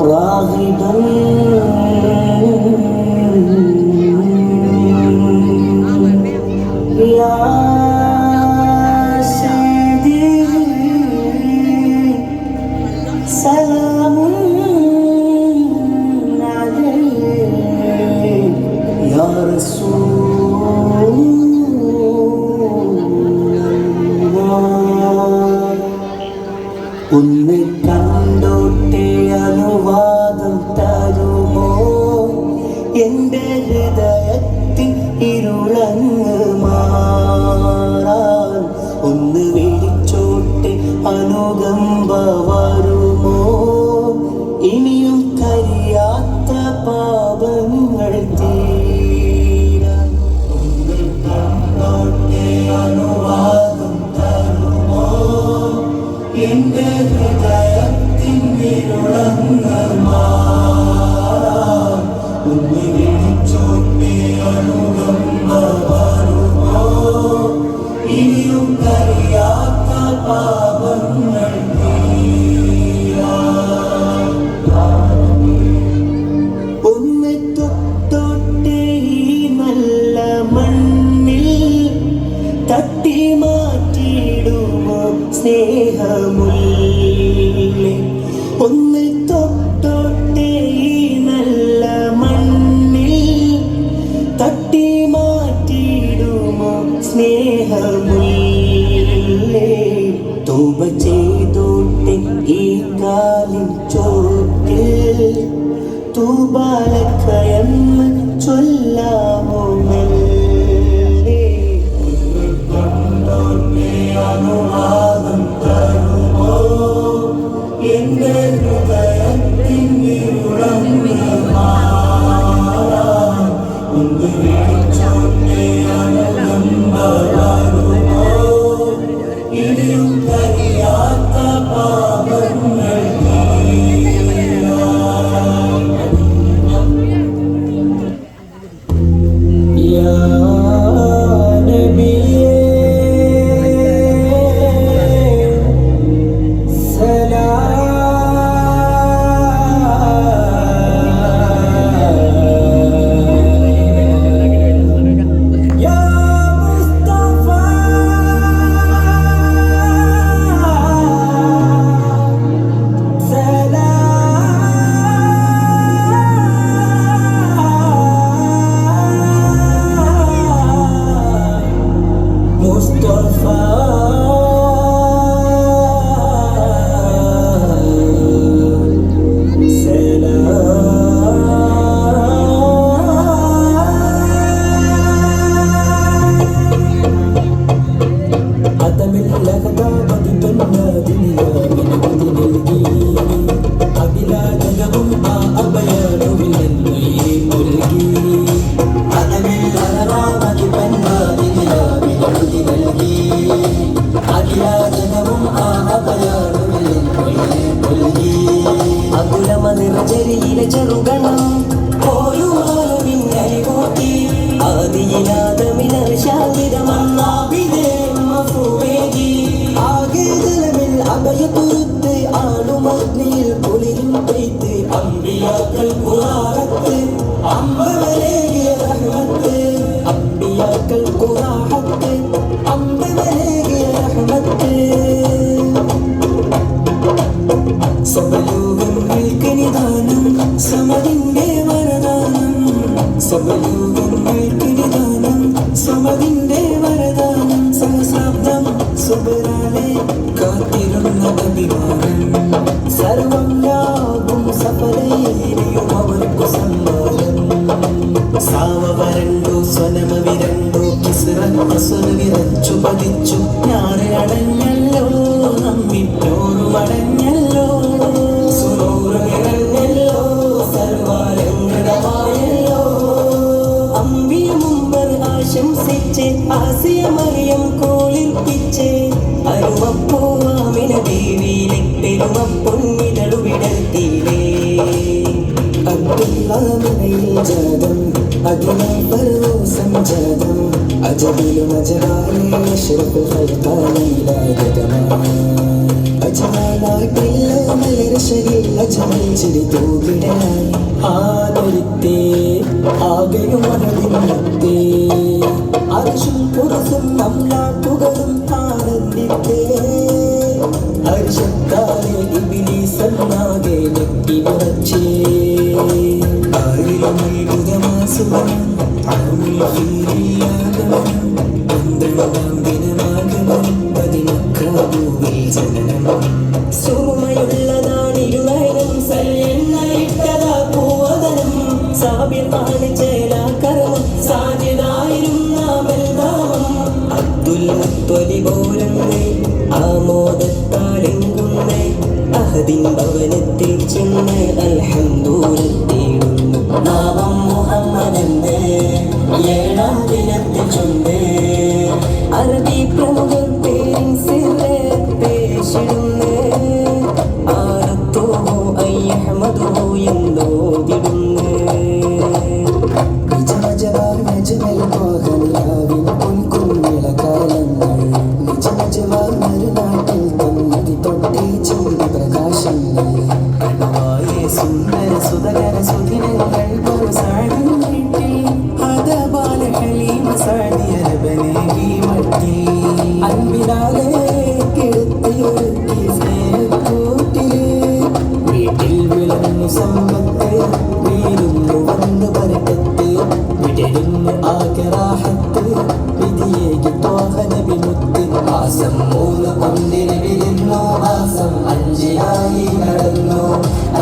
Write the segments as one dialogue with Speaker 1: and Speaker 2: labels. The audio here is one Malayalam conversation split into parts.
Speaker 1: راغبا يا سيدي سلام عليك يا رسول ഉന്നെ കണ്ടോട്ടെ അനുവാദം തരുമോ എൻ്റെ ഹൃദയത്തിൽ ഇരുളങ്ങ് മാറാൻ ഒന്ന് വിളിച്ചോട്ടെ അനുകമ്പ വരുമോ ഇനിയും കരിയാത്ത പാപങ്ങൾ തീരാൻ ഉന്നെ കണ്ടോട്ടെ അനുവാദം തരുമോ എൻ്റെ ഹൃദയത്തിൻ ഇരുളങ്ങൾ മാറാൻ ഒന്ന് വിളിച്ചോട്ടെ അനുകമ്പ വരുമോ ഇനിയും കഴിയാത്ത പാപങ്ങൾ തീരാൻ ഒന്ന് തൊട്ടോട്ടെ ഈ നല്ല മണ്ണിൽ തട്ടി മാറ്റിയിടുമോ സ്നേഹമുല്ലേ ഒന്ന് തൊട്ടോട്ടെ ഈ നല്ല മണ്ണിൽ തട്ടി മാറ്റിയിടുമോ സ്നേഹമുല്ലേ തൗബ ചെയ്തോട്ടെ ഈ കാലിൻ ചോട്ടിൽ തൂബാലക്കയെന്ന് ചൊല്ലാമോ അനുവാദം തരുമോ എൻ്റെ ഹൃദയത്തിൻ ഇരുളങ്ങൾ മാറാൻ ഒന്ന് വിളിച്ചോട്ടെ അനുകമ്പ വരുമോ ഇനിയും കഴിയാത്ത പാപങ്ങൾ അകുലമനിർജരിയിലെ ചെറുകണം ഒരു മാനവിന്നരികൂട്ടി ആദിയിലാദമിനർശാലിതമന്നാവിതേ മഫുവേദി ആകെ ജലമിൽ അഭയതുരുത്ത് ആളുമഗ്നിയിൽ കുളിരും പെയ്ത്ത് അമ്പിയാക്കൾ ഖുറാഹത്ത് അമ്പവരേകിയ റഹ്മത്ത് അമ്പിയാക്കൾ ഖുറാഹത്ത് അമ്പവരേകിയ റഹ്മത്ത് സബലൂകങ്ങൾക്ക് നിദാനം സമതിന്റെ വരദാനം സബലൂകങ്ങൾക്ക് നിദാനം സമതിന്റെ വരദാനം സഹസ്രാബ്ദം സുബരാലെ കാത്തിരുന്ന അഭിമാനം സർവം യാകും സഫലയിലെയും അവർക്കു സമ്മാനം സാവ വരണ്ടു സ്വനമ വിരണ്ടു കിസ്റ വിറച്ചു പതിച്ചു ഞാറ് അടഞ്ഞല്ലോ നമ്മിറ്റോറുമടഞ്ഞല്ലോ സുനൂറുകിടഞ്ഞല്ലോ സർവാലങ്കൃതമായല്ലോ അമ്പിയ മുമ്പർ ആശംസിച്ച് ആസിയ മറിയം കോളിപ്പിച്ച് അരുമപ്പൂവാമിന ദേവിയിലെ പെരുമപ്പൊന്നിതളു വിടർത്തിയിലേ അബ്ദുല്ലാമിനയിൽ ജാതം അഖിലം പരവോസം ജാതം അജബിലും അജബാലേ അഷ്റഫുൽ ഖൽഖാലി ലാ അജമാനാട്ടില്ലോ മലരശയിൽ അജമൽ ചിരി തൂകിടനായി ആദരിത്തേ ആകെയും മറന്നിരുത്തേ അർശും പുറസും അമ്ലാട്ടുകളും ആനന്ദിത്തേ ഹർഷത്താലെ ഇബിലീസന്നാകെ ഞെട്ടി വിറച്ചേ ആയിരമത്ഭുതമാസുവനം അറുമിൽ ഫീരിയാഗമനം പന്ത്രണ്ടാം ദിനമാഗമനം പതിനക്കാഭൂവിൽ ജനനം സുറുമയുള്ളതാണിരുവയനും സല്ലെണ്ണയിട്ടതാ പൂവതനം സാബിർ കാണിച്ചേലാകരണം സാജിദായിരും നാമെല്ലാം അബ്ദുൽ മുത്വലിബോരന്നേ ആമോദത്താലെങ്കുന്നേ അഹദിൻ ഭവനത്തിൽ ചെന്ന് അൽഹംദുലില്ലാഹിടുന്നു നാമം മുഹമ്മദെന്നേ ഏഴാം ദിനത്തിൽ ചൊന്നേ അറബി പ്രമുഖർ പേരിൻ സിറെ പേശിടുന്നേ ആരത്തോ അയ്യഹ്മദോ എന്നോതിടുന്നേ നിജമജവാർ നജ്മൽ കോഹനിലാവിൻ പൊൻകുന്നിളകാലങ്ങൾ നിജമജവാർ മറുനാട്ടിൽ തന്നതി തൊട്ടേ ചൂടി പ്രകാശങ്ങൾ അണവായ സുന്ദര സുതകര സുദിനങ്ങൾ ഒരു സാടും വീട്ടിൽ ഹദബാല ഹലീമ സാദിയ രബനേകി മട്ടി അൻപിനാലെ കിടത്തിയൊരുക്കി സ്നേഹക്കൂട്ടിലെ വീട്ടിൽ വിളഞ്ഞു സമ്പത്ത് വീരുന്നു വന്നു പരക്കത്ത് വിടരുന്നു ആകറാഹത്ത് വിധിയേകി ത്വാഹനബിമുത്ത് മാസം 3 ഒന്നിന് വിരുന്നു മാസം 5 നടന്നു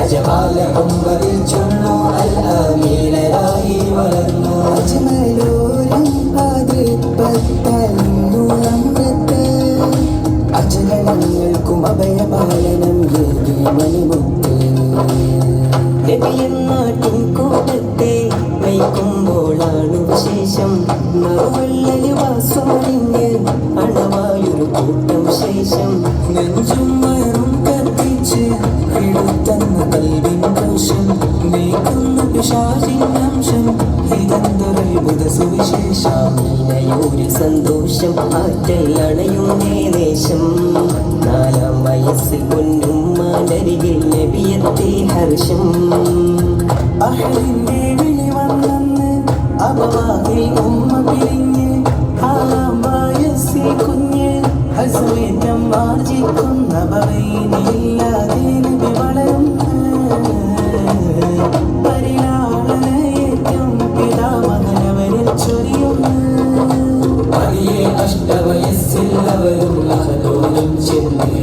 Speaker 1: അജമാല ഒമ്പതിൽ ചൊന്നു അൽ ആമീനരായി വളർന്നു അജ്മലോരം ആദ്യപ്പത്തൂളമ്പത്ത് അജഗണങ്ങൾക്കും അഭയപാലനം ഏകി മണിമുത്ത് നബിയന്നാട്ടിൻ കൂട്ടത്തെ വയ്ക്കുമ്പോഴാണ് വിശേഷം നറുവള്ളലുവാസ്വാണിഞ്ഞ് അണവായൊരു കൂട്ടം ശേഷം നെഞ്ചും വയറും കത്തിച്ച് എടുത്തന്ന കൽവിൻ കോശം നീക്കുന്ന പിശാചിനംശം ഇതെന്തൊരത്ഭുത സുവിശേഷം ഇനയൊരു സന്തോഷം ആറ്റൽ അണയുന്നേ ദേശം 4-ാം വയസ്സിൽ പൊന്നും മാലരികിൽ നബിയത്തെ ഹർഷം അഹലിന്റെ വിളി വന്നെന്ന് അബവാഹിൽ ഉമ്മ പിരിഞ്ഞ് 6-ാം വയസ്സിൽ കുഞ്ഞ് ഹസ്മേറ്റം ആർജിക്കുന്ന ബവൈനില്ലാതെ നബി വളരുന്ന പരിലാളനയേറ്റം പിതാമഹനവരിൽ ചൊരിയുന്ന വലിയ അഷ്ടവയസ്സിൽ അവരും അഹലോലും ചെന്നേ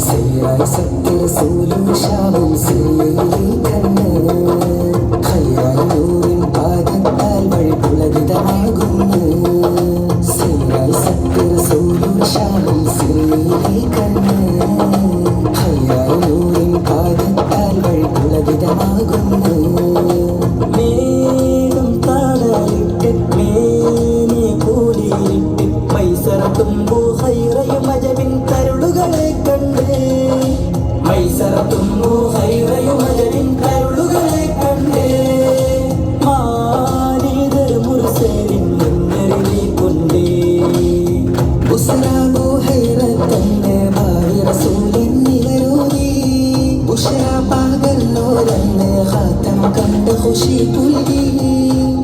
Speaker 1: സയ്യായി സത്യറസൂലും ഷാവും സിറിയയിലെ കണ്ണ് ഖൈറായി നൂറിൻ പാദത്താൽ വഴി പുളകിതമാകുന്നു സയ്യായി സത്യറസൂലും ഷാവും സിറിയയിലെ കണ്ണ് ഖൈറായി നൂറിൻ പാദത്താൽ വഴി പുളകിതമാകുന്നു മേഘം താളലിട്ട് മേനി കൂലിയിട്ട് മൈസറത്തുമ്പോ ഹൈറയും അജബിൻ കരുളുകളെ കണ്ട് മൈസറത്തുമ്പോ ഹൈറയും അജബിൻ കരുളുകളെ കണ്ട് മാലിദർ മുർസലിൻ മുന്നരിലെ കൊണ്ടേ ബുസ്റാബു ഹൈറത്തന്നെ ഭാവി റസൂലിൻ നിവരോതി ബുഷ്റ പകർന്നോരന്നെ ഖാതം കണ്ട് ഖുശി പുൽകി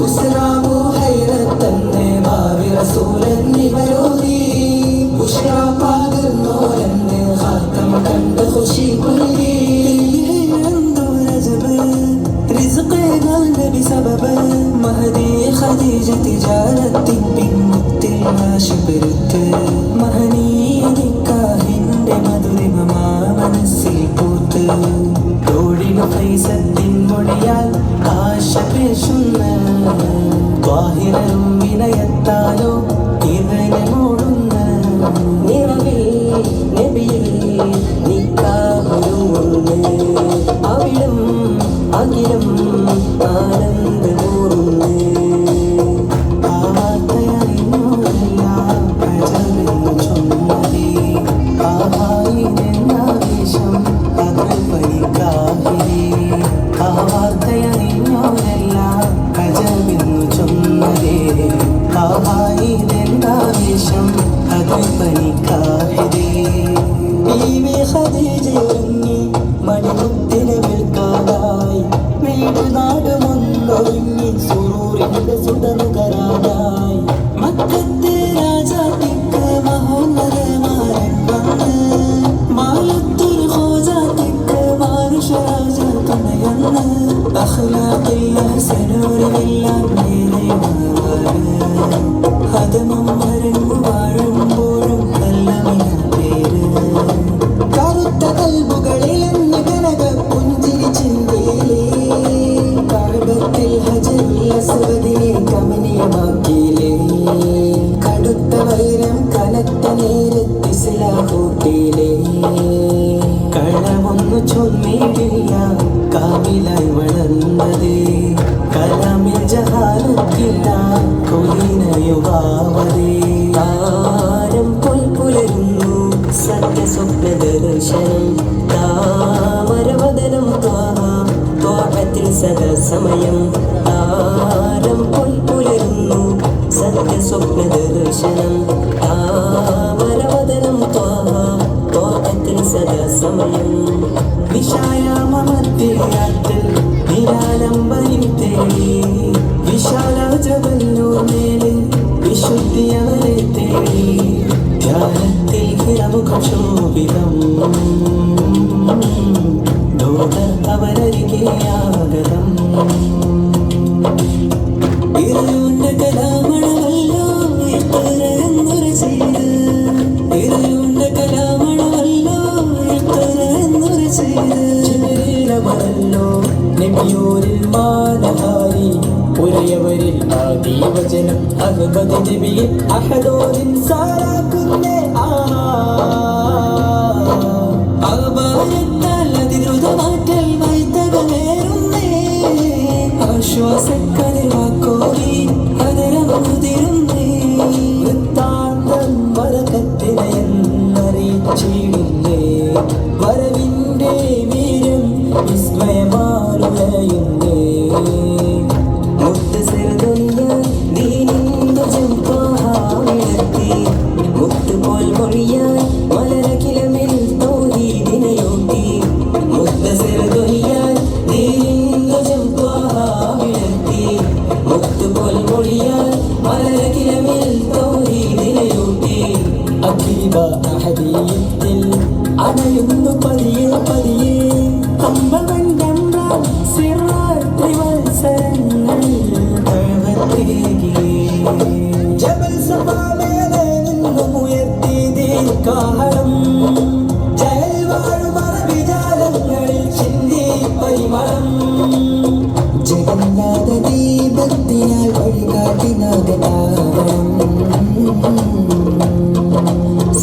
Speaker 1: ബുസ്റാബു ഹൈറത്തന്നെ ഭാവി റസൂലിൻ നിവരോതി ബുഷ്റ പകർന്നോരന്നെ ഖാതം കണ്ട് ഖുശി പുൽകി بسبب مهدي خديجة جارت بنت الشبرت مهني നിക്കാഹിന്റെ മധുരിമമാ മനസ്സിൽ പൂത്ത് തോഴിനു ഫൈസത്തിൻ മൊഴിയാൽ ആശ പേശുന്ന ത്വാഹിറും വിനയത്താലോ ഇവനെ മൂടുന്ന നിറവിൽ നബിയിൽ നിക്കാഹൊരുങ്ങുന്നു അവിടം അഖിലം ആനന്ദമൂറുന്നു ആ വാർത്തയറിഞ്ഞോരെല്ലാം പ്രജമെന്നു ചൊന്നതേ ആഹായിനെന്നാവേശം അതിൽ പണിക്കാഹിരേ ആ വാർത്തയറിഞ്ഞോരെല്ലാം പ്രജമെന്നു ചൊന്നതേ ആഹായി കറുത്ത കൽബുകളിലെന്ന് കനക പുഞ്ചിരി ചിന്തയിലേ കാഴ്ബത്തിൽ ഹജറുൽ അസ്വദിനെ കമനീയമാക്കിയിലേ കടുത്ത വൈരം കനത്ത നേരത്ത് ഇസ്ലാഹൂട്ടിയിലേ കളമൊന്നു ചൊല്ലിയിടില്ല കാവിലായി വളർന്നത് കലാമിൽ ജഹാലത്തില്ല കൊലിന യുവാവതേ താരം പുൽപുലരുന്നു സത്യസ്വപ്ന ദർശനം താമരവദനം ത്വാഹത്തിൽ സദാ സമയം താരം പുൽപുലരുന്നു സത്യസ്വപ്ന ദർശനം താമരവദനം ത്വാഹത്തിൽ സദാ സമയം വിശാലാമത്തിൽ നിരാലംബനിൽ തേടി വിശാല ജബല്ലൂർ മേലെ വിശുദ്ധിയവരെ തേടി ധ്യാനത്തിൽ ഹിരമുഖം ശോഭിതം അവരരികെ ആഗതം ഇറയുന്ന കലാമണവല്ലോ എന്നൊരു ചെയ്ത് ഇറയുന്ന കലാമണവല്ലോ എന്നൊരു ചെയ്ത് ചിരമല്ലോ നബിയോരിൽ മാനഹാരി ഉരയവരിൽ ആദിവചനം അഹ്മദ് നബിയിൽ അഹദോരിൻ സാരാക്കുന്നേ അകബാരത്താൽ അതിദ്രുതമാറ്റൽ വൈത്തകമേറുന്നേ ആശ്വാസക്കതിർ വാക്കോരി അതരമുതിരുന്നേ വൃത്താന്തം വരകത്തിനെന്നറിയിച്ചിടുന്നേ വരവിൻ്റെ വീരം വിസ്മയമാലുകയുന്നേ മുത്ത് ചെറുതൊലിയ ദീനിന്റെ ജംപാഹാവിളത്തി മുത്തുപോൽ മൊഴിയാൻ മലരകിലമിൽ തൗഹീദിനെയോട്ടി മുത്ത് ചെറുതൊലിയാൻ ദീനിന്റെ ജംപാഹാവിളത്തി മുത്തുപോൽ മൊഴിയാൻ മലരകിലമിൽ തൗഹീദിനെയോട്ടി അഖീബ അഹദീയത്തിൽ അണയുന്നു പതിയെ പതിയെ അമ്പവണ്ടമ്പ്രാൻ സിറാർ ത്രിവത്സരങ്ങൾ ജബൽ സഫാമേലെ നിന്നും ഉയർത്തി ദീർഘാഹളം ജയൽ വാഴും അറബിജാലങ്ങളിൽ ചിന്തി പരിമളം ജഗന്നാഥ ദീപത്തിനാൽ വഴികാട്ടിനാഥതാവണം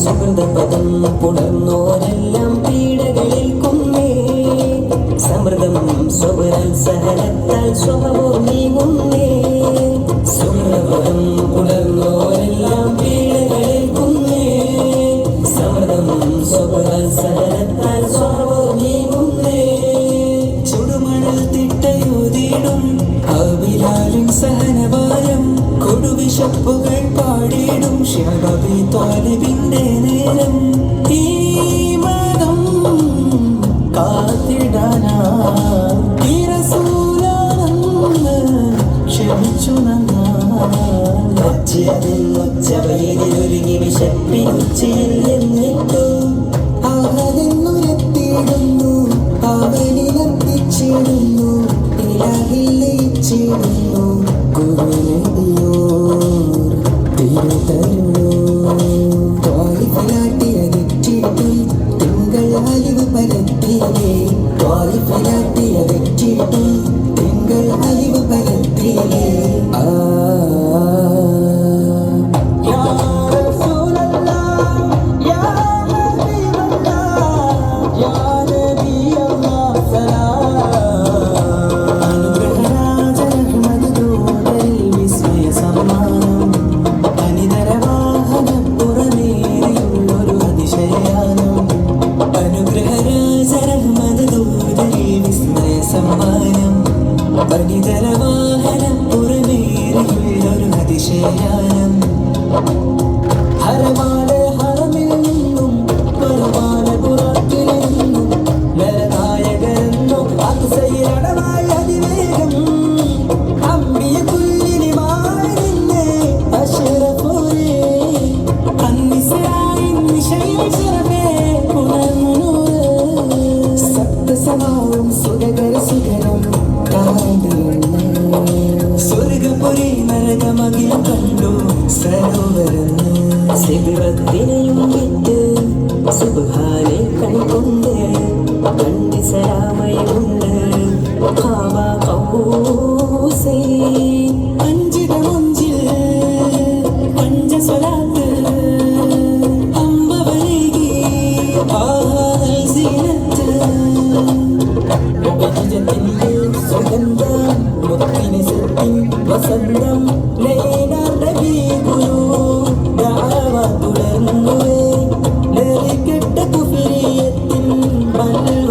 Speaker 1: സുഹൃതപദം പുണർന്നോരെല്ലാം പീഡകളിൽ കുന്നേ സമൃദ്ധം സ്വബരൽ സഹനത്താൽ സ്വഭവം നീങ്ങുന്നേ സുഹൃതപദം പുണർന്നോരെല്ലാം പീഡകളിൽ കുന്നേ സമൃദ്ധം സ്വബരൽ സഹനത്താൽ സ്വഭവം നീങ്ങുന്നേ ചുടുമണൽ തിട്ടയോതിടും അബിലാലിൻ സഹനഭാരം കൊടുവിശപ്പുകൾ പാടിയിടും ശബബി ത്വാലിബിന്റെ നേരം ഈ മതം കാത്തിടാനാ ഈ റസൂലാണെന്ന് ക്ഷമിച്ചു നന്നാച്ചവയിലൊരുങ്ങി വിശപ്പിനുച്ചയിൽ എന്നിട്ടു അവനെന്നുരത്തിയിടുന്നു അവനിലെത്തിച്ചിടുന്നു ഇലാഹിൽ ലയിച്ചിടുന്നു ഗുരുനബിയോർ തിരുതരുളോ ത്വായിഫിലാട്ടിയതിറ്റിട്ടും തിങ്കൾ അലിവ് പരത്തിയിലേ ത്വായിഫിലാട്ടിയതിറ്റിട്ടും തിങ്കൾ അലിവ് പരത്തിയിലേ യാ റസൂലല്ലാഹ് യാ ഹബീബല്ലാഹ് യാ നബിയല്ലാഹ് സലാം അനുഗ്രഹരാജ റഹ്മത്ത് ദൂതരിൽ വിസ്മയ സമ്മാനം അനിതരവാഹനപ്പുറമേറിയുള്ളൊരു അതിശയാനം അനുഗ്രഹരാജ റഹ്മത്ത് ദൂതരിൽ വിസ്മയ സമ്മാനം അനിതരവാഹനപ്പുറമേറിയുള്ളൊരു അതിശയാനം ഹരമാലെ ഹറമിൽ നിന്നും പരമാല പുറത്തിൽ നിന്നും നരനായകരെന്നും അതിശയടമായ അതിവേഗം അമ്പിയ കുല്ലിനിമായി നിന്നെ അശ്റഫുരേ അന്നിസയായി നിശയിൽ ശരഫേ പുനർമുനൂറ് സപ്തസമാവും സുഖകര സുഖരം സ്വർഗപുരി നരകമകിലം കണ്ടു സരോവരന്ന് സിബിറത്തിനെയും വിട്ട് സുബ്ഹാനെ കണ്ടു കണ്ടി സലാമയുണ്ട് ഖാബ ഖൗസൈ അഞ്ചിട മുഞ്ചിൽ പഞ്ചസ്വലാത്ത് അമ്പവനേകി ആഹാൽ സീനത്ത് ബഹജത്തിന്റെ സുഗന്ധം മുത്തിനെ സിത്തിൻ വസന്തം ലൈലാ നബി ഗുരു ദഅവ തുടർന്നുവേ നെറികെട്ട കുഫിരിയത്തിൻ ബൽവ